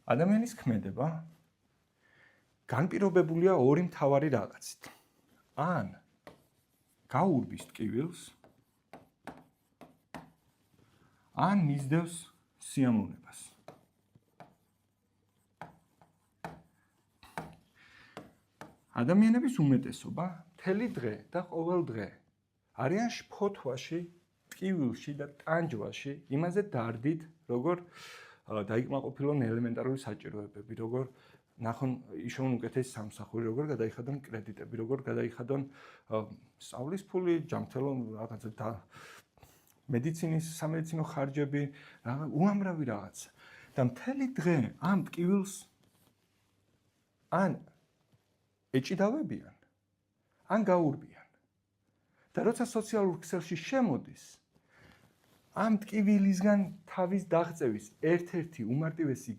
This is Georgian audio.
ადამიანის ქმედება განპირობებულია ორი მთავარი რაღაცით. ან გაურბის ტკივილს, ან მისდევს სიამოვნებას. ადამიანების უმეტესობა მთელი დღე და ყოველ დღე არიან შფოთვაში, ტკივილში და ტანჯვაში, იმაზე დარდით, როგორ დაიკმაყოფილონ ელემენტარული საჭიროებები, როგორ ნახონ იშოვონ უკეთესი სამსახური, როგორ გადაიხადონ კრედიტები, როგორ გადაიხადონ სწავლის ფული, ჯანმრთელობ რაღაცა და მედიცინის სამედიცინო ხარჯები, უამრავი რაღაცა. და მთელი დღე ამ ტკივილს ან ეჭიდავებიან, ან გაურბიან. და როცა სოციალურ ქსელში შემოდის, ამ ტკივილისგან თავის დაღწევის ერთ-ერთი უმარტივესი